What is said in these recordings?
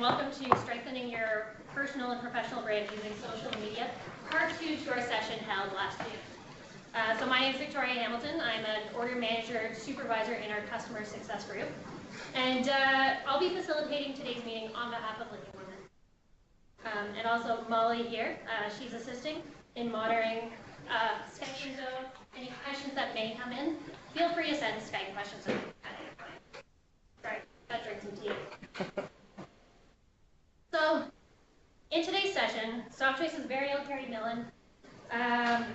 welcome to Strengthening Your Personal and Professional Brand Using Social Media, part 2 to our session held last June. So my name is Victoria Hamilton. I'm an order manager supervisor in our customer success group, and I'll be facilitating today's meeting on behalf of Living Women. And also Molly here, she's assisting in monitoring Skype window. Any questions that may come in, feel free to send Skype questions at any point. Sorry, gotta drink some tea. So, in today's session, Softchoice's very own Carrie Millen,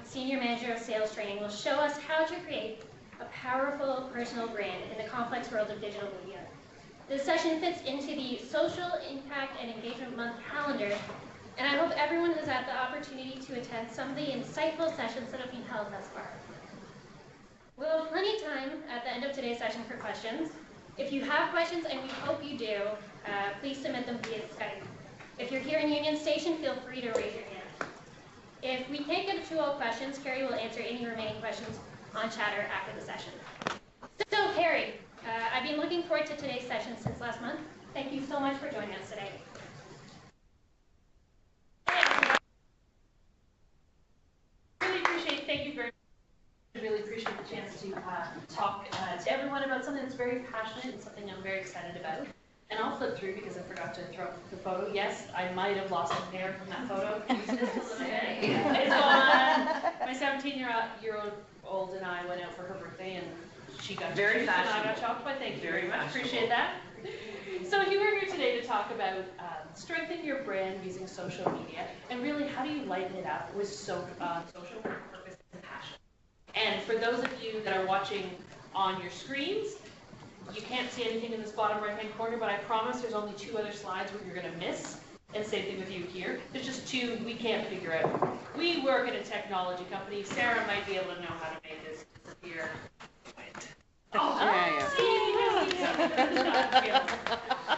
Senior Manager of Sales Training, will show us how to create a powerful personal brand in the complex world of digital media. This session fits into the Social Impact and Engagement Month calendar, and I hope everyone has had the opportunity to attend some of the insightful sessions that have been held thus far. We'll have plenty of time at the end of today's session for questions. If you have questions, and we hope you do, please submit them via Skype. If you're here in Union Station, feel free to raise your hand. If we can't get to all questions, Carrie will answer any remaining questions on Chatter after the session. So, Carrie, I've been looking forward to today's session since last month. Thank you so much for joining us today. Really appreciate the chance to talk to everyone about something that's very passionate and something I'm very excited about. And I'll flip through because I forgot to throw up the photo. Yes, I might have lost some hair from that photo. It's gone. My 17-year-old and I went out for her birthday, and she got very fashionable. And I got shocked by thank you very much. Appreciate that. So you are here today to talk about strengthening your brand using social media, and really how do you lighten it up with social purpose and passion. And for those of you that are watching on your screens, you can't see anything in this bottom right-hand corner, but I promise there's only 2 other slides where you're going to miss. And same thing with you here. There's just 2 we can't figure out. We work at a technology company. Sarah might be able to know how to make this disappear. Oh, yeah.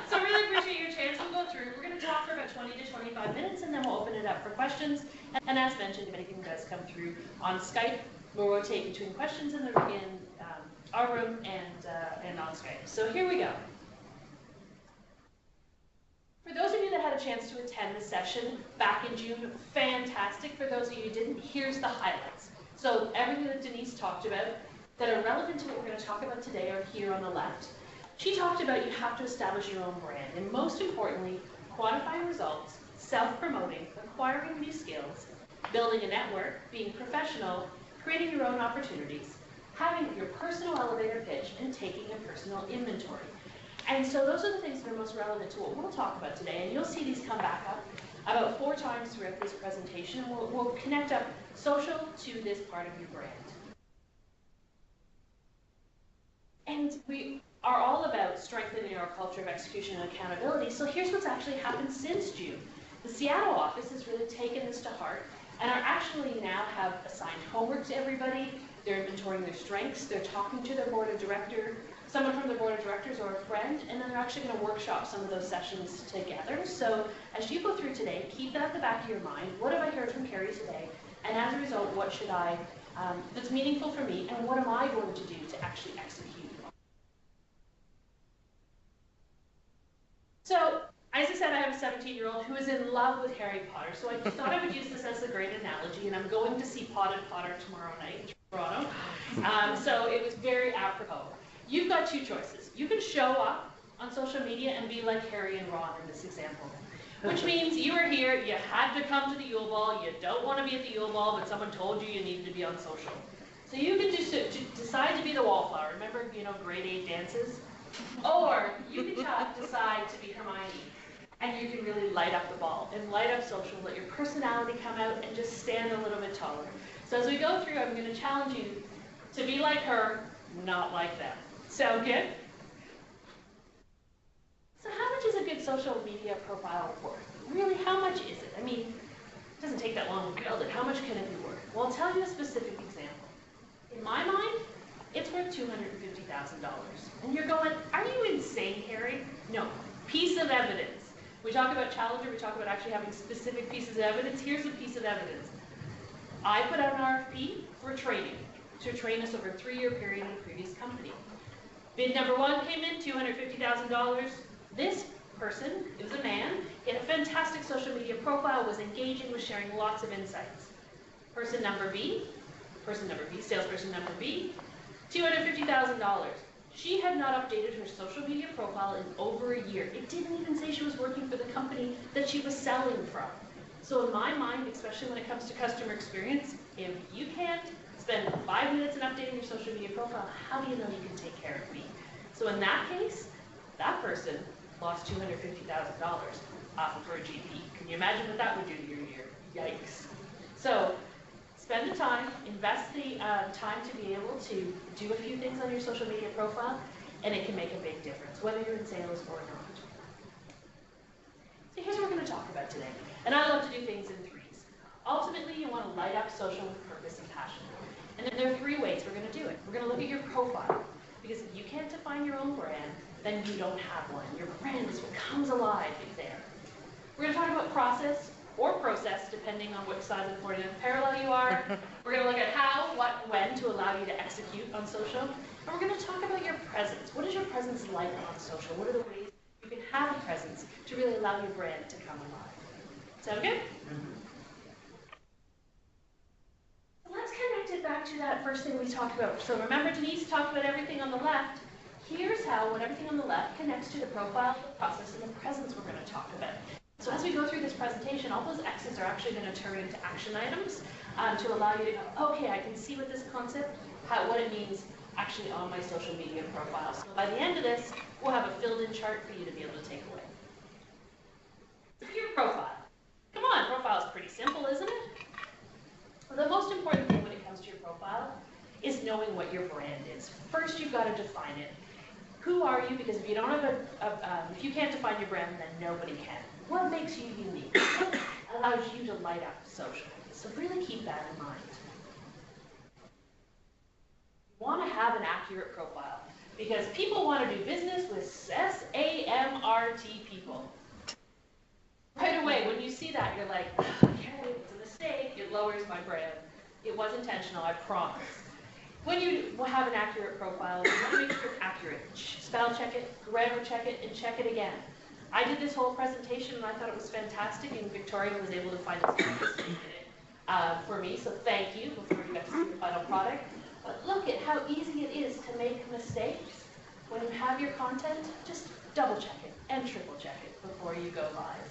So I really appreciate your chance. We'll go through. We're going to talk for about 20 to 25 minutes, and then we'll open it up for questions. And as mentioned, if anything does come through on Skype, we'll rotate between questions in our room and on Skype. So here we go. For those of you that had a chance to attend the session back in June, fantastic. For those of you who didn't, here's the highlights. So everything that Denise talked about that are relevant to what we're going to talk about today are here on the left. She talked about you have to establish your own brand, and most importantly, quantifying results, self-promoting, acquiring new skills, building a network, being professional, creating your own opportunities, having your personal elevator pitch, and taking a personal inventory. And so those are the things that are most relevant to what we'll talk about today, and you'll see these come back up about 4 times throughout this presentation, and we'll connect up social to this part of your brand. And we are all about strengthening our culture of execution and accountability, so here's what's actually happened since June. The Seattle office has really taken this to heart and are actually now have assigned homework to everybody. They're inventorying their strengths, they're talking to their board of directors, someone from the board of directors or a friend, and then they're actually going to workshop some of those sessions together. So as you go through today, keep that at the back of your mind. What have I heard from Carrie today? And as a result, what should I, that's meaningful for me, and what am I going to do to actually execute? So, as I said, I have a 17-year-old who is in love with Harry Potter, so I thought I would use this as a great analogy, and I'm going to see Potted Potter tomorrow night in Toronto. So it was very apropos. You've got 2 choices. You can show up on social media and be like Harry and Ron in this example, which means you were here, you had to come to the Yule Ball, you don't want to be at the Yule Ball, but someone told you you needed to be on social. So you can just decide to be the wallflower. Remember, grade 8 dances? Or you can decide to be Hermione, and you can really light up the ball and light up social, let your personality come out, and just stand a little bit taller. So as we go through, I'm going to challenge you to be like her, not like them. Sound good? So how much is a good social media profile worth? Really, how much is it? I mean, it doesn't take that long to build it. How much can it be worth? Well, I'll tell you a specific example. In my mind, it's worth $250,000. And you're going, are you insane, Harry? No. Piece of evidence. We talk about Challenger, we talk about actually having specific pieces of evidence. Here's a piece of evidence. I put out an RFP for training to train us over a 3-year period in a previous company. Bid number 1 came in, $250,000. This person, it was a man, he had a fantastic social media profile, was engaging, was sharing lots of insights. Person number B, salesperson number B, $250,000. She had not updated her social media profile in over a year. It didn't even say she was working for the company that she was selling from. So in my mind, especially when it comes to customer experience, if you can't spend 5 minutes in updating your social media profile, how do you know you can take care of me? So in that case, that person lost $250,000 off of her GP. Can you imagine what that would do to your year? Yikes. So spend the time, invest the time to be able to do a few things on your social media profile, and it can make a big difference, whether you're in sales or not. So here's what we're going to talk about today. And I love to do things in threes. Ultimately, you want to light up social with purpose and passion. And then there are 3 ways we're going to do it. We're going to look at your profile, because if you can't define your own brand, then you don't have one. Your brand is what comes alive there. We're going to talk about process or process, depending on which side of the Freudian parallel you are. We're going to look at how, what, when to allow you to execute on social. And we're going to talk about your presence. What is your presence like on social? What are the ways you can have a presence to really allow your brand to come alive? Sound good? So let's connect it back to that first thing we talked about. So remember, Denise talked about everything on the left. Here's how when everything on the left connects to the profile, the process, and the presence we're going to talk about. So as we go through this presentation, all those X's are actually going to turn into action items to allow you to go, okay, I can see what this concept, what it means actually on my social media profile. So by the end of this, we'll have a filled-in chart for you to be able to take away. So your profile. Come on, profile is pretty simple, isn't it? Well, the most important thing when it comes to your profile is knowing what your brand is. First, you've got to define it. Who are you? Because if you don't have if you can't define your brand, then nobody can. What makes you unique? What allows you to light up social? So really keep that in mind. You want to have an accurate profile because people want to do business with SAMRT people. Right away, when you see that, you're like, okay, it's a mistake. It lowers my brand. It was intentional, I promise. When you have an accurate profile, you want to make sure it's accurate. Spell check it, grammar check it, and check it again. I did this whole presentation and I thought it was fantastic, and Victoria was able to find a mistake in it for me, so thank you before you got to see the final product. But look at how easy it is to make mistakes. When you have your content, just double check it and triple check it before you go live.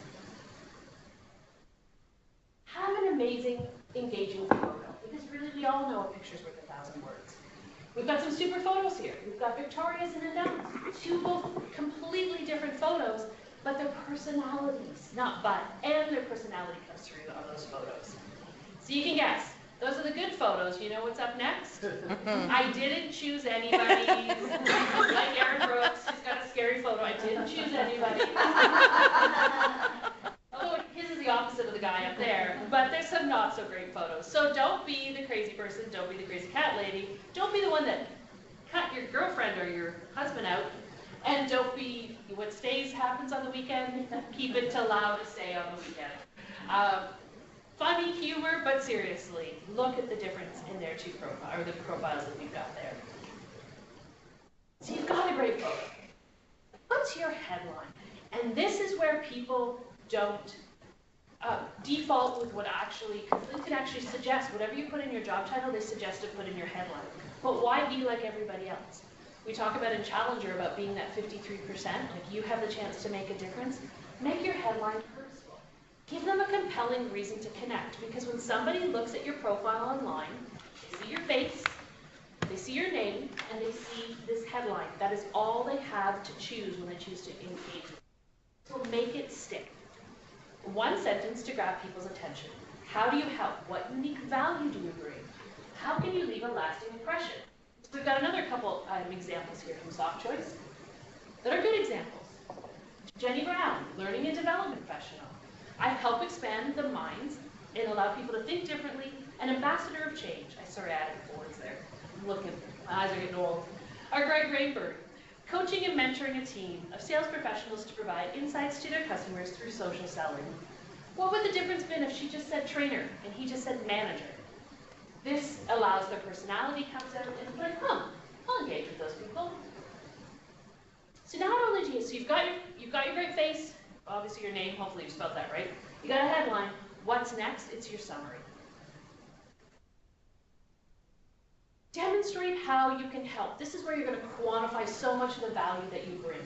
Have an amazing, engaging photo, because really we all know a picture's worth 1,000 words. We've got some super photos here. We've got Victoria's and Adele's, 2 both completely different photos, but their personalities, and their personality comes through on those photos. So you can guess. Those are the good photos. You know what's up next? I didn't choose anybody. Like Aaron Brooks, he's got a scary photo. I didn't choose anybody. Although his is the opposite of the guy up there, but there's some not so great photos. So don't be the crazy person, don't be the crazy cat lady, don't be the one that cut your girlfriend or your husband out, and don't be what stays happens on the weekend, keep it to allow to stay on the weekend. Funny humor, but seriously, look at the difference in their 2 profiles, or the profiles that we've got there. So you've got a great photo. What's your headline? And this is where people don't default with what actually, because they can actually suggest, whatever you put in your job title, they suggest to put in your headline. But why be like everybody else? We talk about in Challenger about being that 53%, and if you have the chance to make a difference, make your headline purposeful. Give them a compelling reason to connect, because when somebody looks at your profile online, they see your face, they see your name, and they see this headline. That is all they have to choose when they choose to engage. So make it stick. 1 sentence to grab people's attention. How do you help? What unique value do you bring? How can you leave a lasting impression? So we've got another couple examples here from SoftChoice that are good examples. Jenny Brown, learning and development professional. I help expand the minds and allow people to think differently. An ambassador of change. I added 4 words there. My eyes are getting old. Our Greg Rainberg, coaching and mentoring a team of sales professionals to provide insights to their customers through social selling. What would the difference been if she just said trainer and he just said manager? This allows their personality comes out and it's like, I'll engage with those people. So not only do you, so you've got got your great face, obviously your name, hopefully you spelled that right. You got a headline. What's next? It's your summary. Demonstrate how you can help. This is where you're going to quantify so much of the value that you bring.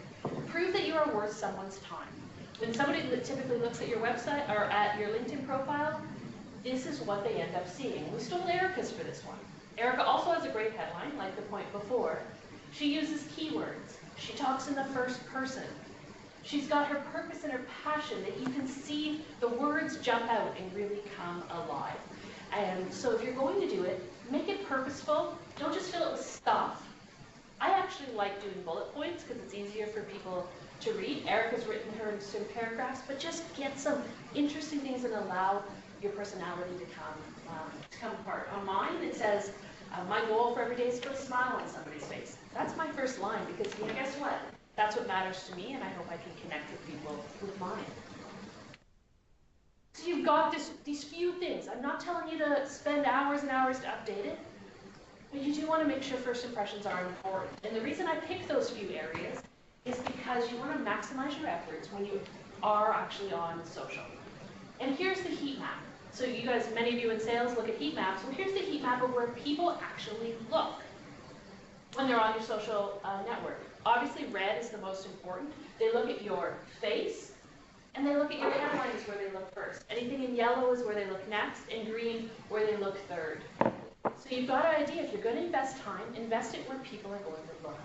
Prove that you are worth someone's time. When somebody typically looks at your website or at your LinkedIn profile, this is what they end up seeing. We stole Erica's for this one. Erica also has a great headline, like the point before. She uses keywords. She talks in the first person. She's got her purpose and her passion that you can see the words jump out and really come alive. And so if you're going to do it, make it purposeful. Don't just fill it with stuff. I actually like doing bullet points because it's easier for people to read. Erica's written her in some paragraphs, but just get some interesting things that allow your personality to come apart. On mine, it says, my goal for every day is to put a smile on somebody's face. That's my first line because, you know, guess what? That's what matters to me, and I hope I can connect with people with mine. So you've got these few things. I'm not telling you to spend hours and hours to update it, but you do want to make sure first impressions are important. And the reason I picked those few areas is because you want to maximize your efforts when you are actually on social. And here's the heat map. So you guys, many of you in sales look at heat maps. Well, here's the heat map of where people actually look when they're on your social network. Obviously, red is the most important. They look at your face, and they look at your headlines where they look first. Anything in yellow is where they look next, and green where they look third. So you've got an idea. If you're going to invest time, invest it where people are going to look.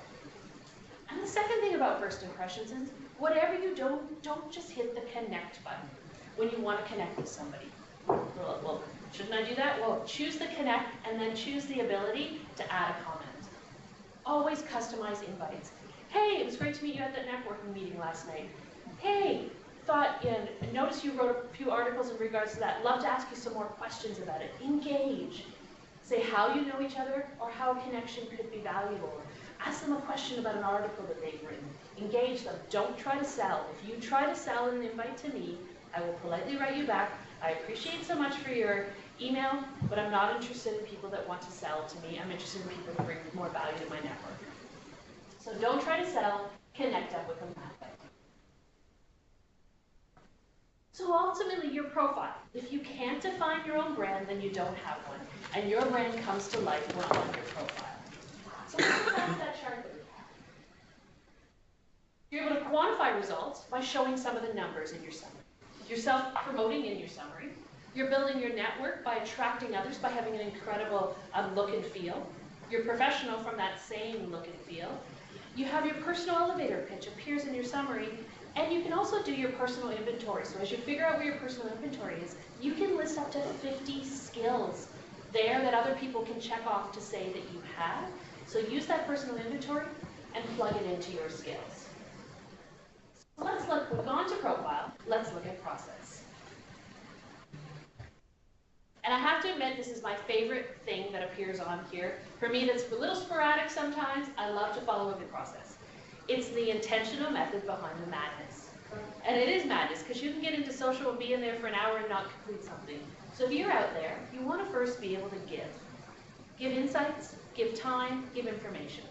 And the second thing about first impressions is, whatever you do, don't just hit the connect button when you want to connect with somebody. Well, shouldn't I do that? Well, choose the connect and then choose the ability to add a comment. Always customize invites. Hey, it was great to meet you at that networking meeting last night. Hey, notice you wrote a few articles in regards to that. Love to ask you some more questions about it. Engage. Say how you know each other or how a connection could be valuable. Ask them a question about an article that they've written. Engage them. Don't try to sell. If you try to sell an invite to me, I will politely write you back. I appreciate so much for your email, but I'm not interested in people that want to sell to me. I'm interested in people who bring more value to my network. So don't try to sell, connect up with them that way. So ultimately, your profile. If you can't define your own brand, then you don't have one. And your brand comes to life when on your profile. So let's go back to that chart that we have. You're able to quantify results by showing some of the numbers in your summary. You're self-promoting in your summary. You're building your network by attracting others by having an incredible look and feel. You're professional from that same look and feel. You have your personal elevator pitch appears in your summary, and you can also do your personal inventory. So as you figure out where your personal inventory is, you can list up to 50 skills there that other people can check off to say that you have. So use that personal inventory and plug it into your skills. So let's look, we've gone to profile, let's look at process. And I have to admit, this is my favorite thing that appears on here. For me, that's a little sporadic sometimes. I love to follow a good process. It's the intentional method behind the madness. And it is madness, because you can get into social and be in there for an hour and not complete something. So if you're out there, you want to first be able to give. Give insights, give time, give information.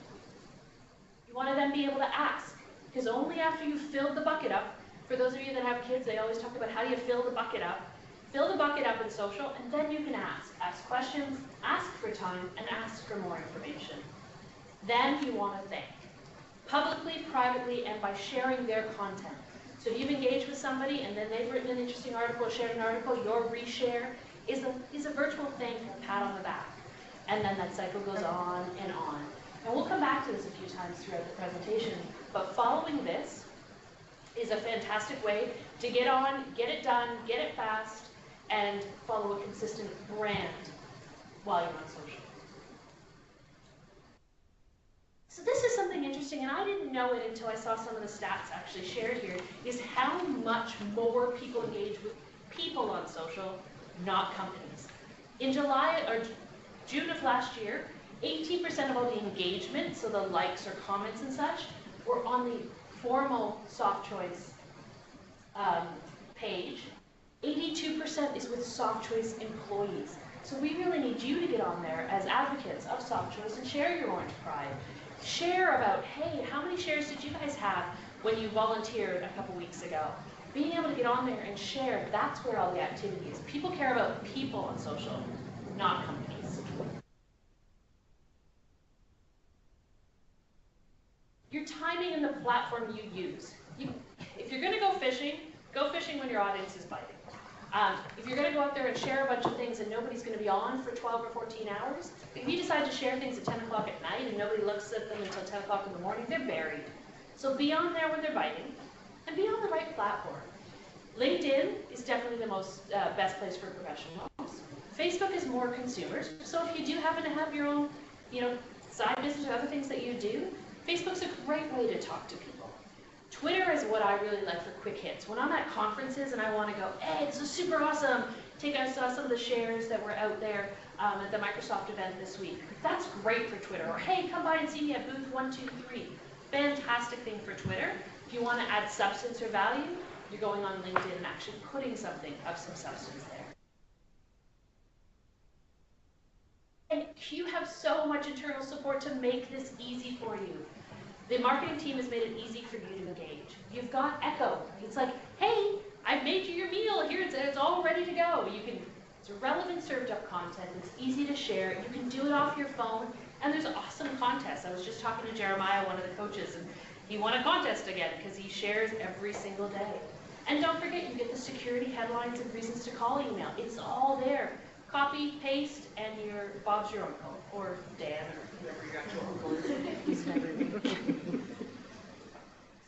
You want to then be able to ask, because only after you've filled the bucket up, for those of you that have kids, they always talk about how do you fill the bucket up. Fill the bucket up in social, and then you can ask. Ask questions, ask for time, and ask for more information. Then you want to thank. Publicly, privately, and by sharing their content. So if you've engaged with somebody, and then they've written an interesting article, shared an article, your reshare is a virtual thank you, a pat on the back. And then that cycle goes on and on. And we'll come back to this a few times throughout the presentation, but following this is a fantastic way to get on, get it done, get it fast, and follow a consistent brand while you're on social. So this is something interesting, and I didn't know it until I saw some of the stats actually shared here, is how much more people engage with people on social, not companies. In July or June of last year, 18% of all the engagement, so the likes or comments and such, were on the formal SoftChoice page. 82% is with SoftChoice employees. So we really need you to get on there as advocates of SoftChoice and share your Orange Pride. Share about, hey, how many shares did you guys have? when you volunteered a couple weeks ago. Being able to get on there and share, that's where all the activity is. People care about people on social, not companies. Your timing and the platform you use. If you're going to go fishing when your audience is biting. If you're going to go out there and share a bunch of things and nobody's going to be on for 12 or 14 hours, if you decide to share things at 10 o'clock at night and nobody looks at them until 10 o'clock in the morning, they're buried. So be on there when they're biting, and be on the right platform. LinkedIn is definitely the most best place for professionals. Facebook is more consumers, so if you do happen to have your own, side business or other things that you do, Facebook's a great way to talk to people. Twitter is what I really like for quick hits. When I'm at conferences and I want to go, hey, this is super awesome. I saw some of the shares that were out there at the Microsoft event this week. That's great for Twitter. Or hey, come by and see me at booth 123. Fantastic thing for Twitter. If you want to add substance or value, you're going on LinkedIn and actually putting something of some substance there. And you have so much internal support to make this easy for you. The marketing team has made it easy for you to engage. You've got Echo. It's like, hey, I've made you your meal. Here, it's all ready to go. It's relevant served up content. It's easy to share. You can do it off your phone. And there's awesome contests. I was just talking to Jeremiah, one of the coaches, and he won a contest again because he shares every single day. And don't forget, you get the security headlines and reasons to call email. It's all there. Copy, paste, and Bob's your uncle, or Dan, or whoever your actual uncle is.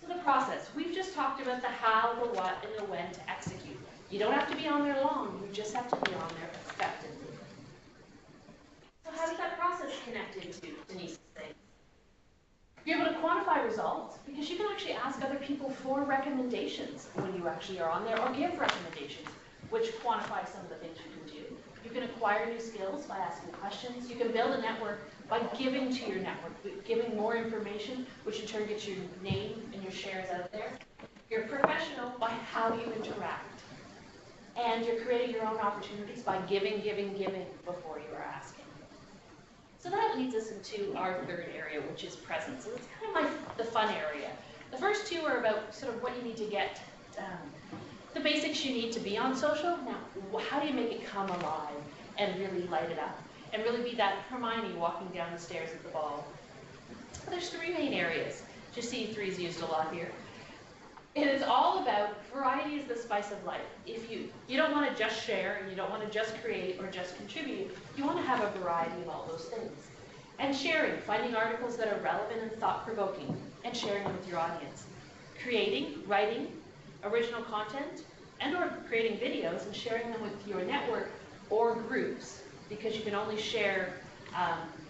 So the process. We've just talked about the how, the what, and the when to execute. You don't have to be on there long. You just have to be on there effectively. So how does that process connect into Denise's thing? You're able to quantify results because you can actually ask other people for recommendations when you actually are on there, or give recommendations which quantify some of the things you can do. You can acquire new skills by asking questions. You can build a network by giving to your network, giving more information, which in turn gets your name and your shares out there. You're professional by how you interact. And you're creating your own opportunities by giving before you are asking. So that leads us into our third area, which is presence. So it's kind of the fun area. The first two are about sort of what you need to get, the basics you need to be on social. Now, how do you make it come alive and really light it up? And really be that Hermione walking down the stairs at the ball. There's three main areas. Just see three is used a lot here. It is all about variety is the spice of life. If you don't want to just share, and you don't want to just create or just contribute, you want to have a variety of all those things. And sharing, finding articles that are relevant and thought-provoking, and sharing them with your audience. Creating, writing, original content, and or creating videos and sharing them with your network or groups, because you can only share,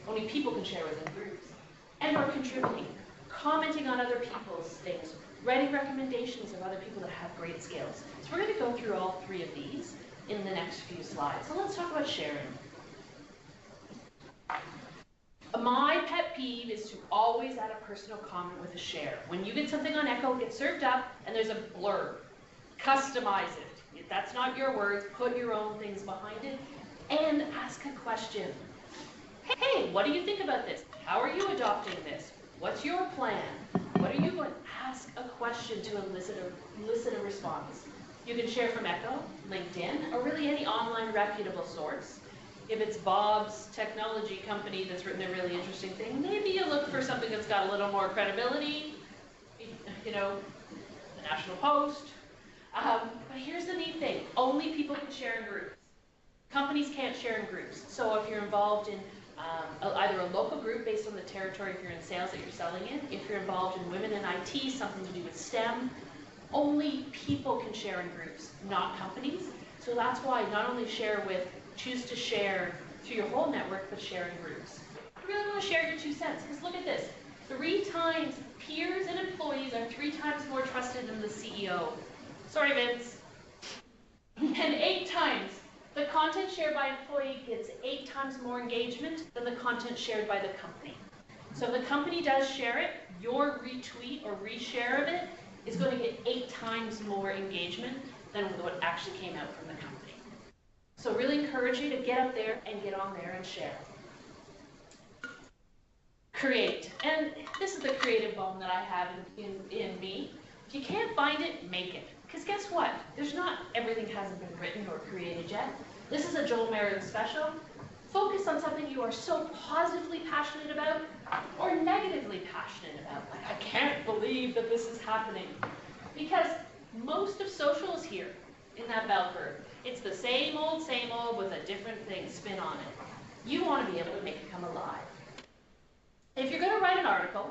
only people can share within groups. And or contributing, commenting on other people's things, writing recommendations of other people that have great skills. So we're going to go through all three of these in the next few slides. So let's talk about sharing. My pet peeve is to always add a personal comment with a share. When you get something on Echo, get served up, and there's a blurb. Customize it. If that's not your words, put your own things behind it, and ask a question. Hey, what do you think about this? How are you adopting this? What's your plan? What are you going to ask a question to elicit a response? You can share from Echo, LinkedIn, or really any online reputable source. If it's Bob's technology company that's written a really interesting thing, maybe you look for something that's got a little more credibility, the National Post. But here's the neat thing. Only people can share in groups. Companies can't share in groups. So if you're involved in either a local group based on the territory if you're in sales that you're selling in, if you're involved in women in IT, something to do with STEM, only people can share in groups, not companies. So that's why not only choose to share through your whole network, but share in groups. You really want to share your 2 cents, because look at this. 3 times, peers and employees are 3 times more trusted than the CEO. Sorry, Vince. And 8 times, the content shared by employee gets 8 times more engagement than the content shared by the company. So if the company does share it, your retweet or reshare of it is going to get 8 times more engagement than what actually came out from the company. So really encourage you to get up there and get on there and share. Create. And this is the creative bone that I have in me. If you can't find it, make it. Because guess what? Everything hasn't been written or created yet. This is a Joel Marriott special. Focus on something you are so positively passionate about or negatively passionate about. Like, I can't believe that this is happening. Because most of social is here in that bell curve. It's the same old with a different thing spin on it. You want to be able to make it come alive. If you're going to write an article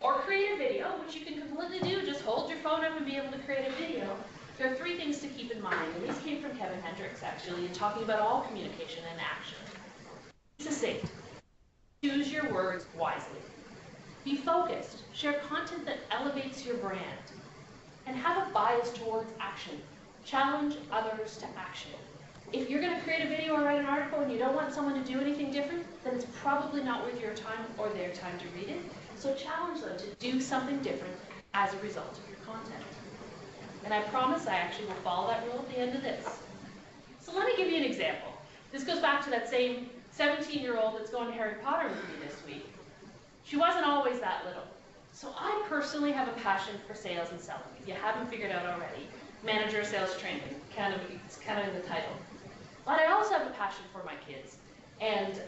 or create a video, which you can completely do, just hold your phone up and be able to create a video, there are 3 things to keep in mind. And these came from Kevin Hendricks, actually, in talking about all communication and action. Succinct. Choose your words wisely. Be focused. Share content that elevates your brand. And have a bias towards action. Challenge others to action. If you're going to create a video or write an article and you don't want someone to do anything different, then it's probably not worth your time or their time to read it. So challenge them to do something different as a result of your content. And I promise I actually will follow that rule at the end of this. So let me give you an example. This goes back to that same 17-year-old that's going to Harry Potter with me this week. She wasn't always that little. So I personally have a passion for sales and selling. If you haven't figured out already, manager of sales training, it's kind of in the title. But I also have a passion for my kids. And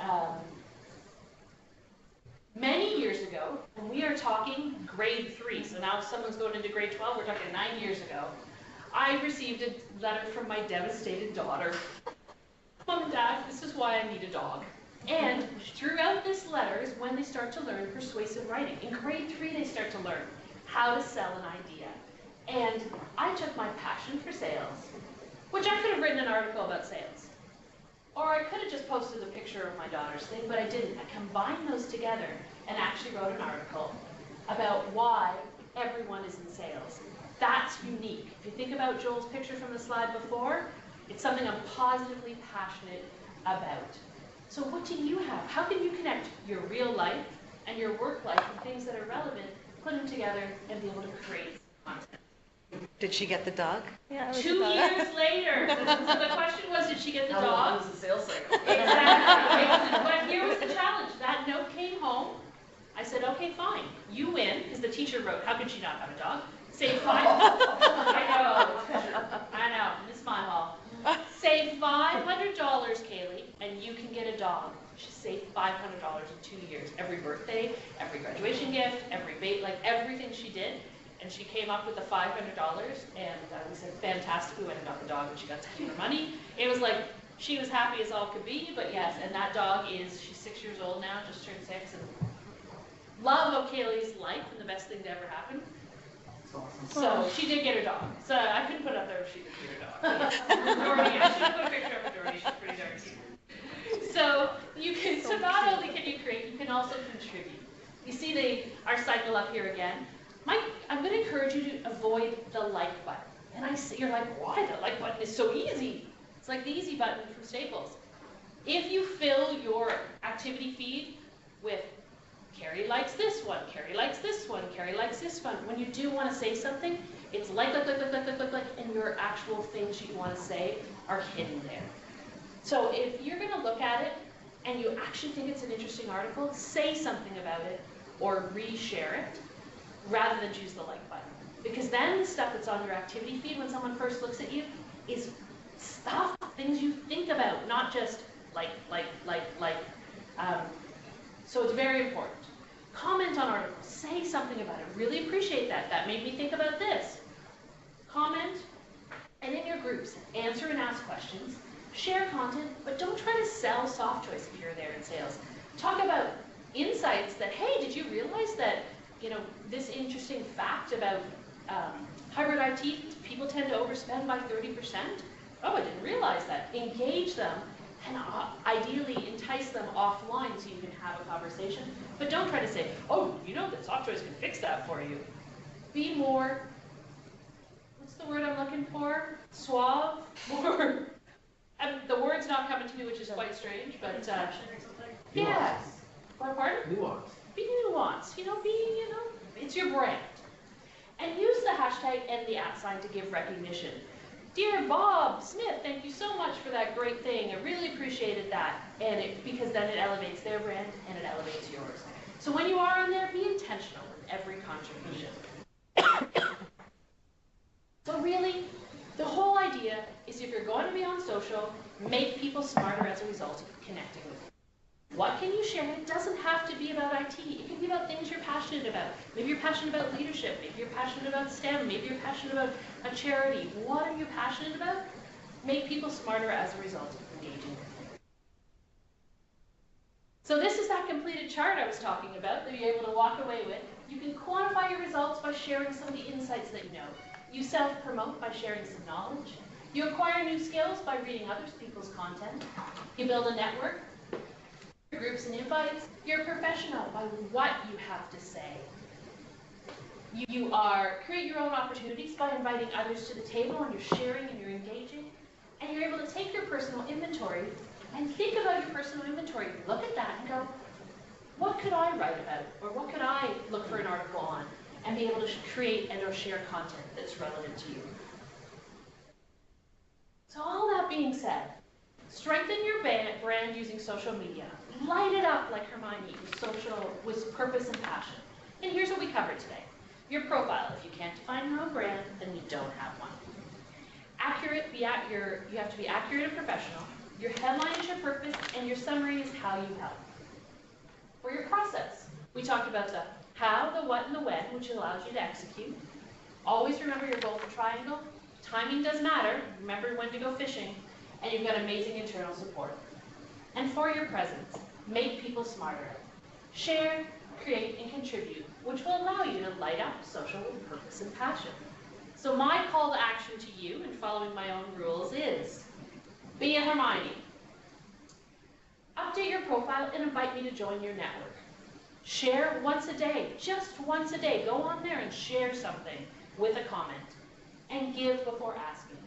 many years ago, when we are talking grade 3, so now if someone's going into grade 12, we're talking 9 years ago, I received a letter from my devastated daughter. Mom and Dad, this is why I need a dog. And throughout this letter is when they start to learn persuasive writing. In grade 3, they start to learn how to sell an idea. And I took my passion for sales, which I could have written an article about sales. Or I could have just posted a picture of my daughter's thing, but I didn't. I combined those together and actually wrote an article about why everyone is in sales. That's unique. If you think about Joel's picture from the slide before, it's something I'm positively passionate about. So what do you have? How can you connect your real life and your work life and things that are relevant, put them together, and be able to create content? Did she get the dog? Yeah, 2 years later. So the question was, did she get the How dog? long was the sales cycle? Exactly. But here was the challenge. That note came home. I said, okay, fine. You win, because the teacher wrote, how could she not have a dog? Save I know, Miss Smile Hall. Save $500, Kaylee, and you can get a dog. She saved $500 in 2 years. Every birthday, every graduation gift, everything she did. And she came up with the $500, and we said, fantastic, we went and got the dog, and she got to keep her money. It was like, she was happy as all could be, but yes, and that dog she's 6 years old now, just turned 6, and love of Kaylee's life, and the best thing to ever happen. So she did get her dog. So I couldn't put it up there if she didn't get her dog. Doherty, I should put a picture of Doherty, she's pretty darn cute. So so not only can you create, you can also contribute. You see our cycle up here again. I'm going to encourage you to avoid the like button. And you're like, why? The like button is so easy. It's like the easy button from Staples. If you fill your activity feed with Carrie likes this one, Carrie likes this one, Carrie likes this one, when you do want to say something, it's like, and your actual things you want to say are hidden there. So if you're going to look at it and you actually think it's an interesting article, say something about it or reshare it, rather than choose the like button. Because then the stuff that's on your activity feed when someone first looks at you is stuff, things you think about, not just like. So it's very important. Comment on articles, say something about it. Really appreciate that. That made me think about this. Comment, and in your groups, answer and ask questions. Share content, but don't try to sell Softchoice if you're there in sales. Talk about insights that, hey, did you realize that, this interesting fact about hybrid IT, people tend to overspend by 30%? Oh, I didn't realize that. Engage them and ideally entice them offline so you can have a conversation. But don't try to say, oh, that Softchoice can fix that for you. Be more, what's the word I'm looking for? Suave? More, the word's not coming to me, which is quite strange, but yes. What, pardon? Nuance. Be nuanced, it's your brand. And use the hashtag and the @ to give recognition. Dear Bob Smith, thank you so much for that great thing. I really appreciated that. Because then it elevates their brand and it elevates yours. So when you are on there, be intentional with every contribution. So really, the whole idea is if you're going to be on social, make people smarter as a result of connecting with you. What can you share? It doesn't have to be about IT. It can be about things you're passionate about. Maybe you're passionate about leadership. Maybe you're passionate about STEM. Maybe you're passionate about a charity. What are you passionate about? Make people smarter as a result of engaging with you. So this is that completed chart I was talking about that you're able to walk away with. You can quantify your results by sharing some of the insights that you know. You self-promote by sharing some knowledge. You acquire new skills by reading other people's content. You build a network, groups and invites. You're a professional by what you have to say. You create your own opportunities by inviting others to the table, and you're sharing and you're engaging. And you're able to take your personal inventory and think about your personal inventory. Look at that and go, what could I write about? Or what could I look for an article on? And be able to create and or share content that's relevant to you. So all that being said, strengthen your brand using social media. Light it up like Hermione with purpose and passion. And here's what we covered today. Your profile. If you can't define your own brand, then you don't have one. Accurate, you have to be accurate and professional. Your headline is your purpose, and your summary is how you help. For your process, we talked about the how, the what, and the when, which allows you to execute. Always remember your golden triangle. Timing does matter. Remember when to go fishing. And you've got amazing internal support. And for your presence, make people smarter. Share, create, and contribute, which will allow you to light up social with purpose and passion. So my call to action to you, in following my own rules, is be a Hermione. Update your profile and invite me to join your network. Share once a day, just once a day. Go on there and share something with a comment. And give before asking.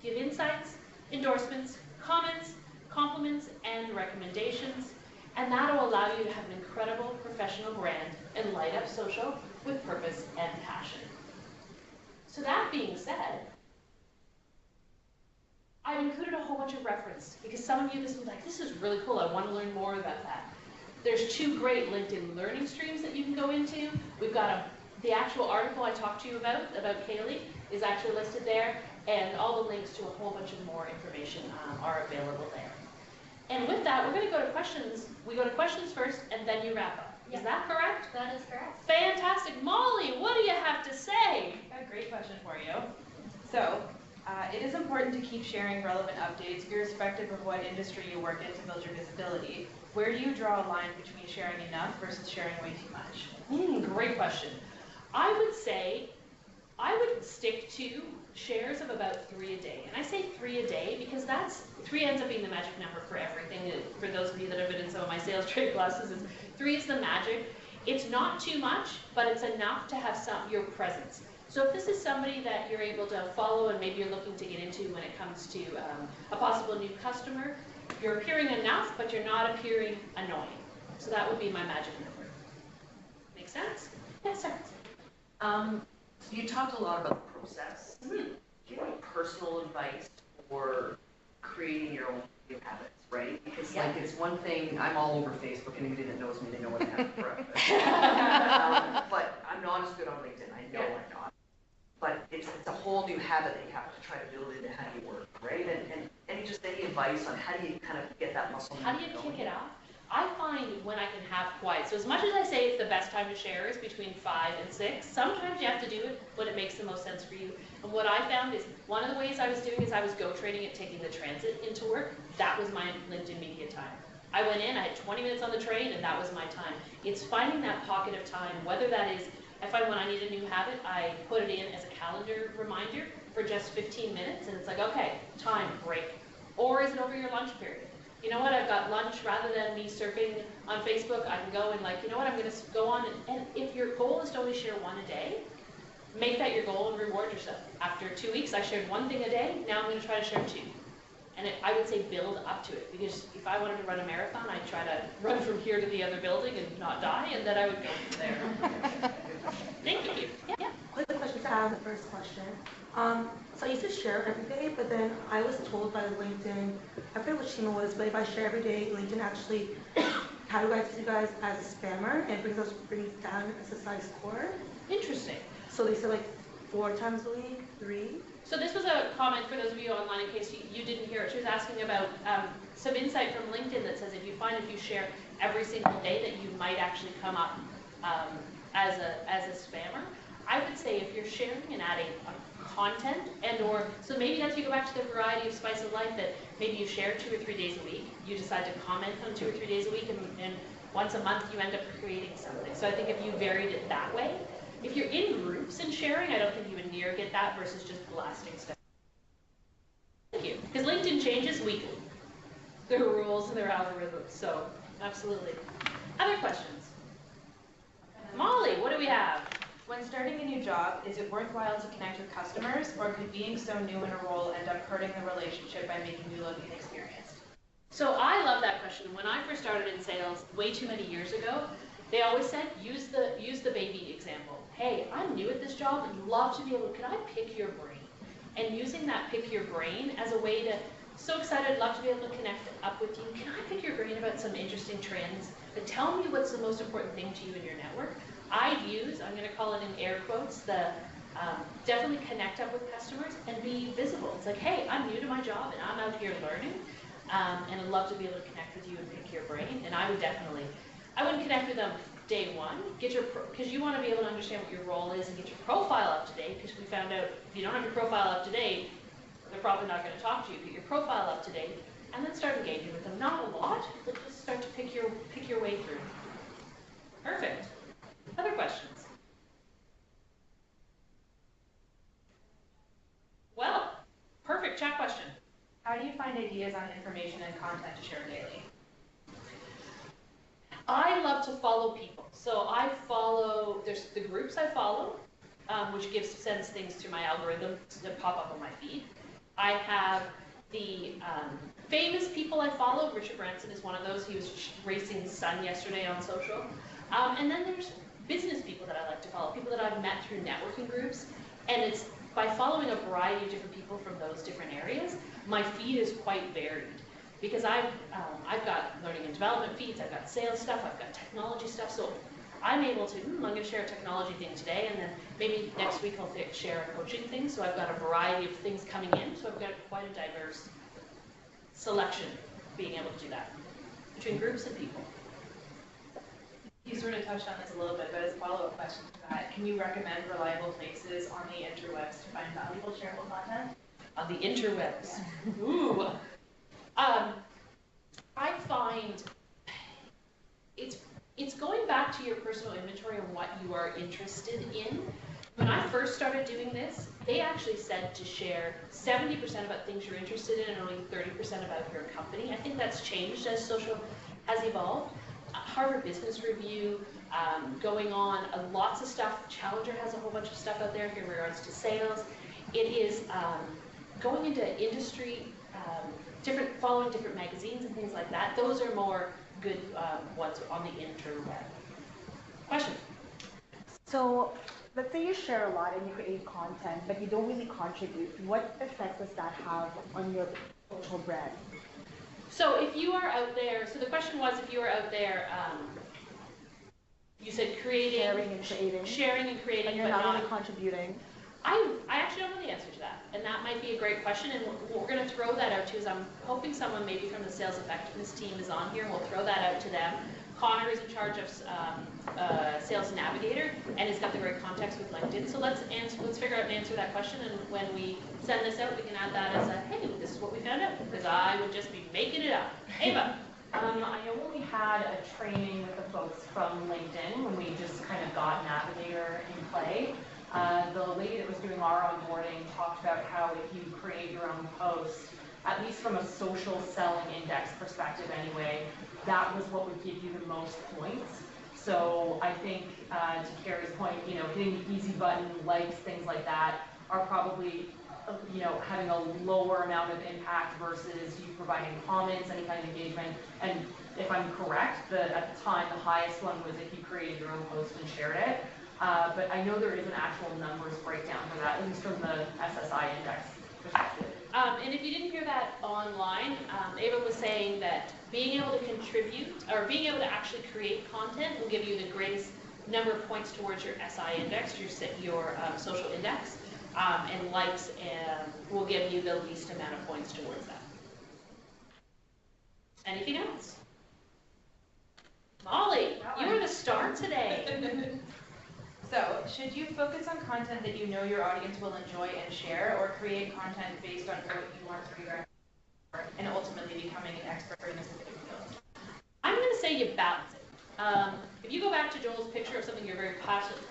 Give insights, endorsements, comments, compliments, and recommendations. And that will allow you to have an incredible professional brand and light up social with purpose and passion. So that being said, I've included a whole bunch of reference because some of you this will be like, this is really cool, I want to learn more about that. There's 2 great LinkedIn learning streams that you can go into. We've got the actual article I talked to you about Kaylee is actually listed there, and all the links to a whole bunch of more information are available there. And with that, we're going to go to questions. We go to questions first, and then you wrap up. Is that correct? That is correct. Fantastic. Molly, what do you have to say? I have a great question for you. So, it is important to keep sharing relevant updates, irrespective of what industry you work in, to build your visibility. Where do you draw a line between sharing enough versus sharing way too much? Great question. I would say I would stick to shares of about 3 a day. And I say 3 a day because 3 ends up being the magic number for everything. For those of you that have been in some of my sales trade classes, 3 is the magic. It's not too much, but it's enough to have your presence. So if this is somebody that you're able to follow and maybe you're looking to get into when it comes to a possible new customer, you're appearing enough, but you're not appearing annoying. So that would be my magic number. Make sense? Yes, sir. You talked a lot about the process. Do you have any personal advice for creating your own habits, right? Because like it's one thing, I'm all over Facebook, anybody that knows me, they know what I have for breakfast. But I'm not as good on LinkedIn, I know I'm not. But it's a whole new habit that you have to try to build into how you work, right? And any advice on how do you kind of get that muscle How do you kick it off? I find when I can have quiet, so as much as I say it's the best time to share is between 5 and 6, sometimes you have to do it when it makes the most sense for you. And what I found is, one of the ways I was doing is I was go trading it, taking the transit into work. That was my LinkedIn media time. I went in, I had 20 minutes on the train, and that was my time. It's finding that pocket of time, whether that is, when I need a new habit, I put it in as a calendar reminder for just 15 minutes, and it's like, okay, time, break. Or is it over your lunch period? You know what, I've got lunch, rather than me surfing on Facebook, I can go and I'm going to go on, and if your goal is to only share 1 a day, make that your goal and reward yourself. After 2 weeks, I shared 1 thing a day, now I'm going to try to share 2. And I would say build up to it, because if I wanted to run a marathon, I'd try to run from here to the other building and not die, and then I would go from there. Thank you. Yeah. Quick question to ask the first question. So I used to share every day, but then I was told by LinkedIn, I forget what Shima was, but if I share every day, LinkedIn actually categorize you guys as a spammer and brings down your SSI score. Interesting. So they said like 4 times a week, 3. So this was a comment for those of you online in case you didn't hear it. She was asking about some insight from LinkedIn that says if you share every single day that you might actually come up as a spammer. I would say if you're sharing and adding content so maybe that's you go back to the variety of spice of life that maybe you share 2 or 3 days a week. You decide to comment on 2 or 3 days a week and once a month you end up creating something. So I think if you varied it that way, if you're in groups and sharing, I don't think you would near get that versus just blasting stuff. Thank you. Because LinkedIn changes weekly. Their rules and their algorithms, so absolutely. Other questions? Molly, what do we have? When starting a new job, is it worthwhile to connect with customers, or could being so new in a role end up hurting the relationship by making you look inexperienced? So I love that question. When I first started in sales way too many years ago, they always said, use the baby example. Hey, I'm new at this job and love to be able, can I pick your brain? And using that pick your brain as a way to, so excited, love to be able to connect up with you. Can I pick your brain about some interesting trends? But tell me what's the most important thing to you in your network. I'm going to call it in air quotes, the definitely connect up with customers and be visible. It's like, hey, I'm new to my job and I'm out here learning, and I'd love to be able to connect with you and pick your brain. And I wouldn't connect with them day one, because you want to be able to understand what your role is and get your profile up to date, because we found out if you don't have your profile up to date, they're probably not going to talk to you. Get your profile up to date, and then start engaging with them. Not a lot, but just start to pick your way through. Perfect. Other questions? Well, perfect. Chat question. How do you find ideas on information and content to share daily? I love to follow people. So there's the groups I follow, which sends things to my algorithm to pop up on my feed. I have the famous people I follow. Richard Branson is one of those. He was racing his son yesterday on social. And then there's business people that I like to follow, people that I've met through networking groups. And it's by following a variety of different people from those different areas, my feed is quite varied. Because I've got learning and development feeds, I've got sales stuff, I've got technology stuff, so I'm able to, I'm going to share a technology thing today, and then maybe next week I'll share a coaching thing, so I've got a variety of things coming in, so I've got quite a diverse selection being able to do that between groups and people. You sort of touched on this a little bit, but as a follow-up question to that, can you recommend reliable places on the interwebs to find valuable shareable content? On the interwebs. Ooh. I find it's going back to your personal inventory and what you are interested in. When I first started doing this, they actually said to share 70% about things you're interested in and only 30% about your company. I think that's changed as social has evolved. Harvard Business Review, going on, lots of stuff. Challenger has a whole bunch of stuff out there in regards to sales. It is going into industry, following different magazines and things like that. Those are more good ones on the interweb. Question? So let's say you share a lot and you create content, but you don't really contribute. What effect does that have on your social brand? So if you are out there, so the question was if you are out there, you said creating, sharing and creating, and you're but not really contributing. I actually don't know the answer to that, and that might be a great question, and what we're going to throw that out to is I'm hoping someone maybe from the sales effectiveness team is on here, and we'll throw that out to them. Connor is in charge of Sales Navigator, and has got the great context with LinkedIn, so let's figure out and answer that question, and when we send this out, we can add that as a, hey, this is what we found out, because I would just be making it up. Ava? I know when we had a training with the folks from LinkedIn, when we just kind of got Navigator in play, the lady that was doing our onboarding talked about how if you create your own post, at least from a social selling index perspective anyway, that was what would give you the most points. So I think to Carrie's point, hitting the easy button, likes, things like that are probably having a lower amount of impact versus you providing comments, any kind of engagement. And if I'm correct, at the time, the highest one was if you created your own post and shared it. But I know there is an actual numbers breakdown for that, at least from the SSI index perspective. And if you didn't hear that online, Ava was saying that being able to contribute, or being able to actually create content will give you the greatest number of points towards your SI index, your social index, and likes will give you the least amount of points towards that. Anything else? Molly, you were the star today. So, should you focus on content that you know your audience will enjoy and share, or create content based on what you want to be and ultimately becoming an expert in a specific field? I'm going to say you balance it. If you go back to Joel's picture of something you're very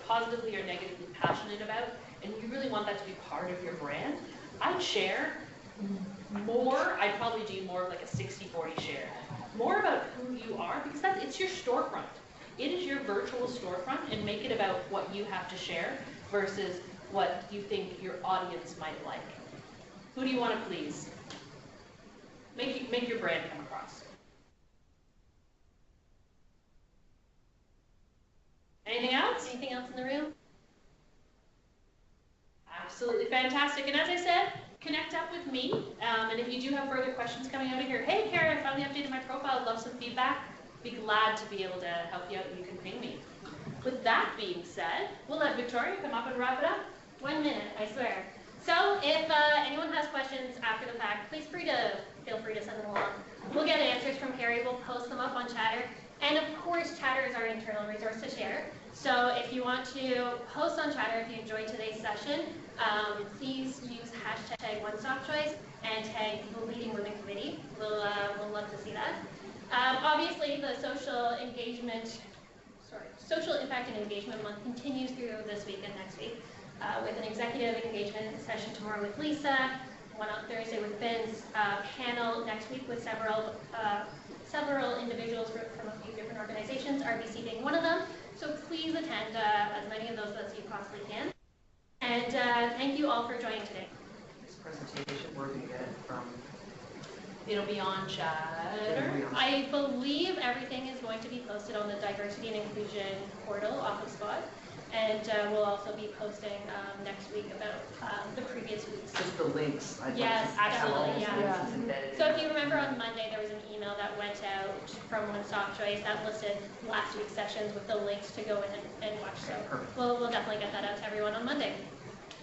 positively or negatively passionate about, and you really want that to be part of your brand, I'd share more. I'd probably do more of like a 60-40 share. More about who you are, because it's your storefront. It is your virtual storefront, and make it about what you have to share versus what you think your audience might like. Who do you want to please? Make your brand come across. Anything else? Anything else in the room? Absolutely fantastic. And as I said, connect up with me. And if you do have further questions coming out of here, hey Kara, I finally updated my profile. I'd love some feedback. Be glad to be able to help you out, and you can ping me. With that being said, we'll let Victoria come up and wrap it up. 1 minute, I swear. So if anyone has questions after the fact, please feel free to send them along. We'll get answers from Carrie. We'll post them up on Chatter. And of course, Chatter is our internal resource to share. So if you want to post on Chatter, if you enjoyed today's session, please use hashtag #OneStopChoice and tag the Leading Women Committee. We'll love to see that. Obviously, the social impact and engagement month continues through this week and next week with an executive engagement session tomorrow with Lisa, one on Thursday with Vince, panel next week with several individuals from a few different organizations, RBC being one of them. So please attend as many of those as you possibly can. And thank you all for joining today. This presentation, where do you get it from? It'll be on Chatter. I believe everything is going to be posted on the Diversity and Inclusion portal off of Spot. And we'll also be posting next week about the previous weeks. Just the links. Yes, absolutely, yeah. Embedded So if you remember on Monday, there was an email that went out from One Stop Choice that listed last week's sessions with the links to go in and watch. So we'll definitely get that out to everyone on Monday.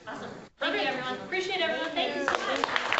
Awesome. Thank you, everyone. Appreciate everyone. Thank you so much.